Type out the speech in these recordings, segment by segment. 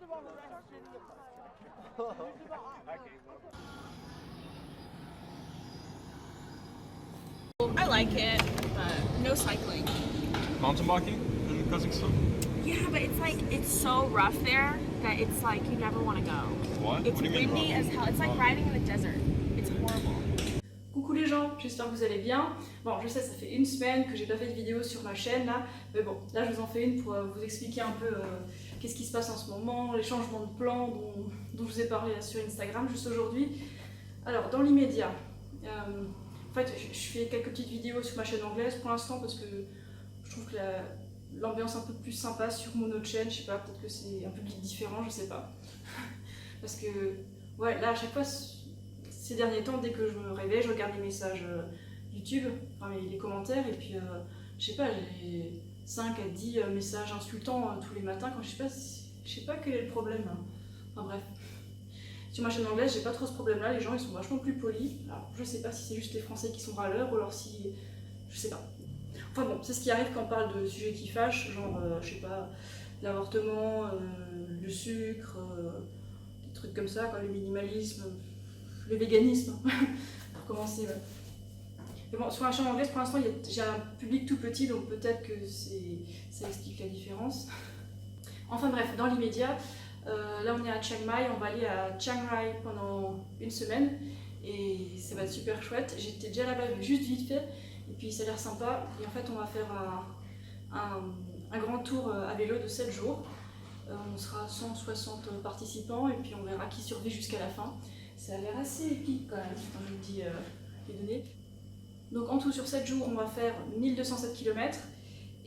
I like it, but no cycling. Mountain biking in Kazakhstan? Yeah, but it's like, it's so rough there that it's like you never want to go. Why? It's What do you mean windy rough? as hell. It's like riding in the desert. It's horrible. Coucou les gens, j'espère que vous allez bien. Bon, je sais, ça fait une semaine que j'ai pas fait de vidéo sur ma chaîne là, mais bon, là je vous en fais une pour vous expliquer un peu qu'est-ce qui se passe en ce moment, les changements de plan dont je vous ai parlé là, sur Instagram juste aujourd'hui. Alors, dans l'immédiat, en fait, je fais quelques petites vidéos sur ma chaîne anglaise pour l'instant parce que je trouve que l'ambiance un peu plus sympa sur mon autre chaîne, je sais pas, peut-être que c'est un public différent, je sais pas. Parce que, ouais, là à chaque fois, ces derniers temps, dès que je me réveille, je regarde les messages YouTube, enfin les commentaires, et puis je sais pas, j'ai 5 à 10 messages insultants tous les matins quand je sais pas quel est le problème. Hein. Enfin bref. Sur ma chaîne anglaise, j'ai pas trop ce problème-là, les gens ils sont vachement plus polis. Alors je sais pas si c'est juste les Français qui sont râleurs ou alors si. Je sais pas. Enfin bon, c'est ce qui arrive quand on parle de sujets qui fâchent, genre je sais pas, l'avortement, le sucre, des trucs comme ça, quoi, le minimalisme. Le véganisme, pour commencer. Ouais. Mais bon, sur la chaîne anglaise, pour l'instant, j'ai un public tout petit, donc peut-être que ça explique la différence. Enfin bref, dans l'immédiat, là on est à Chiang Mai, on va aller à Chiang Rai pendant une semaine, et ça va être super chouette. J'étais déjà là-bas juste vite fait, et puis ça a l'air sympa, et en fait on va faire un grand tour à vélo de 7 jours. On sera 160 participants, et puis on verra qui survit jusqu'à la fin. Ça a l'air assez épique quand même, quand je vous dis les données. Donc en tout sur 7 jours, on va faire 1207 km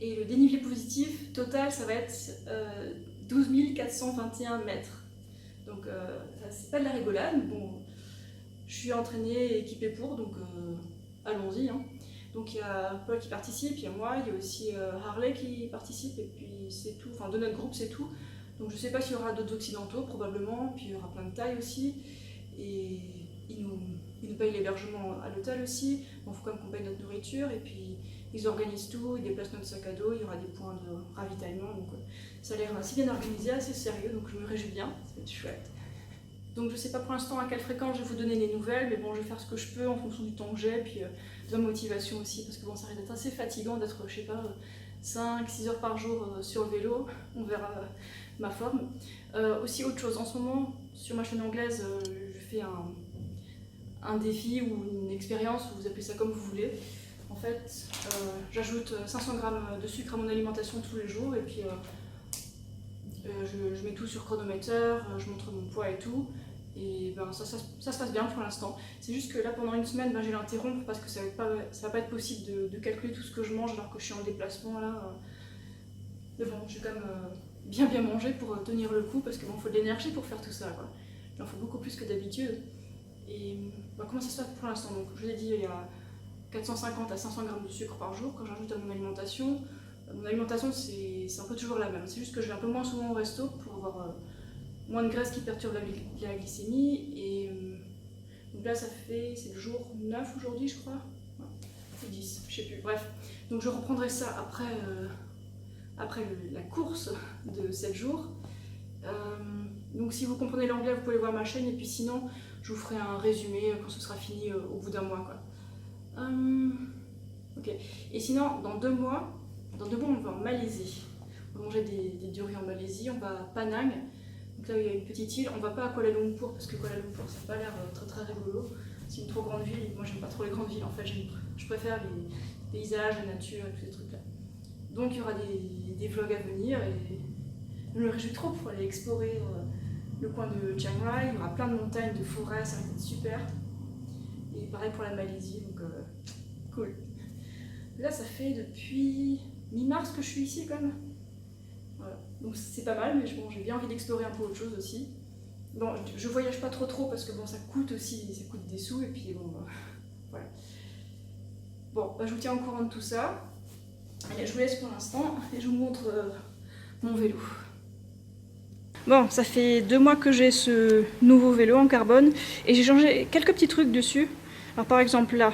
et le dénivelé positif total, ça va être 12 421 mètres. Donc c'est pas de la rigolade, bon, je suis entraînée et équipée pour, donc allons-y. Hein. Donc il y a Paul qui participe, il y a moi, il y a aussi Harley qui participe, et puis c'est tout, enfin de notre groupe c'est tout. Donc je sais pas s'il y aura d'autres occidentaux probablement, puis il y aura plein de tailles aussi. Et ils nous payent l'hébergement à l'hôtel aussi, donc il faut quand même qu'on paye notre nourriture, et puis ils organisent tout, ils déplacent notre sac à dos, il y aura des points de ravitaillement, donc ça a l'air assez bien organisé, assez sérieux, donc je me réjouis bien, ça va être chouette. Donc je sais pas pour l'instant à quelle fréquence je vais vous donner les nouvelles, mais bon je vais faire ce que je peux en fonction du temps que j'ai, puis de la motivation aussi, parce que bon ça risque d'être assez fatigant d'être, je sais pas, 5-6 heures par jour sur le vélo, on verra ma forme. Aussi autre chose, en ce moment sur ma chaîne anglaise je fais un défi ou une expérience, vous appelez ça comme vous voulez. En fait j'ajoute 500 grammes de sucre à mon alimentation tous les jours, et puis je mets tout sur chronomètre, je montre mon poids et tout. Et ben, ça se passe bien pour l'instant. C'est juste que là pendant une semaine, ben, j'ai l'interrompre parce que ça va pas être possible de calculer tout ce que je mange alors que je suis en déplacement là. Mais bon, je vais quand même bien manger pour tenir le coup, parce qu'il bon, faut de l'énergie pour faire tout ça, quoi. Il en faut beaucoup plus que d'habitude. Et ben, comment ça se passe pour l'instant? Donc je vous ai dit, il y a 450 à 500 grammes de sucre par jour quand j'ajoute à mon alimentation. Mon alimentation c'est un peu toujours la même, c'est juste que je vais un peu moins souvent au resto pour avoir moins de graisse qui perturbe la glycémie. Et donc là c'est le jour 9 aujourd'hui je crois, ouais, c'est 10, je sais plus, bref. Donc je reprendrai ça après la course de 7 jours. Donc si vous comprenez l'anglais vous pouvez voir ma chaîne, et puis sinon je vous ferai un résumé quand ce sera fini au bout d'un mois, quoi. Ok, et sinon dans 2 mois on va en Malaisie. On va manger des durées en Malaisie, on va à Penang. Donc là il y a une petite île, on va pas à Kuala Lumpur parce que Kuala Lumpur ça n'a pas l'air très rigolo. C'est une trop grande ville, et moi j'aime pas trop les grandes villes en fait, je préfère les paysages, la nature et tous ces trucs là. Donc il y aura des vlogs à venir, et je me réjouis trop pour aller explorer le coin de Chiang Rai. Il y aura plein de montagnes, de forêts, ça va être super. Et pareil pour la Malaisie, donc cool. Là ça fait depuis mi-mars que je suis ici quand même. Voilà. Donc c'est pas mal, mais bon, j'ai bien envie d'explorer un peu autre chose aussi. Bon, je voyage pas trop parce que bon, ça coûte des sous, et puis bon, voilà. Bon, bah, je vous tiens au courant de tout ça. Allez, je vous laisse pour l'instant et je vous montre mon vélo. Bon, ça fait 2 mois que j'ai ce nouveau vélo en carbone et j'ai changé quelques petits trucs dessus. Alors par exemple là,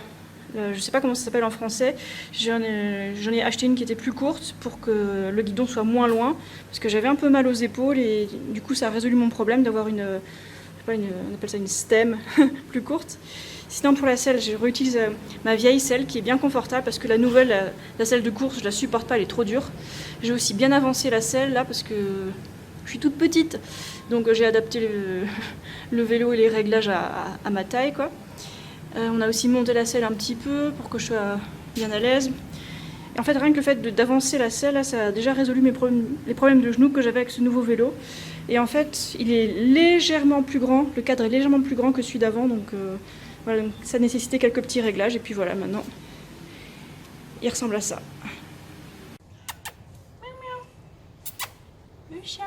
je sais pas comment ça s'appelle en français. J'en ai acheté une qui était plus courte pour que le guidon soit moins loin, parce que j'avais un peu mal aux épaules et du coup ça a résolu mon problème d'avoir une, je sais pas, on appelle ça une stem plus courte. Sinon pour la selle, je réutilise ma vieille selle qui est bien confortable parce que la nouvelle, la selle de course, je la supporte pas, elle est trop dure. J'ai aussi bien avancé la selle là parce que je suis toute petite, donc j'ai adapté le vélo et les réglages à ma taille, quoi. On a aussi monté la selle un petit peu pour que je sois bien à l'aise. Et en fait, rien que le fait d'avancer la selle, là, ça a déjà résolu les problèmes de genoux que j'avais avec ce nouveau vélo. Et en fait, il est légèrement plus grand, le cadre est légèrement plus grand que celui d'avant, donc voilà, donc ça nécessitait quelques petits réglages. Et puis voilà, maintenant, il ressemble à ça. Le chat.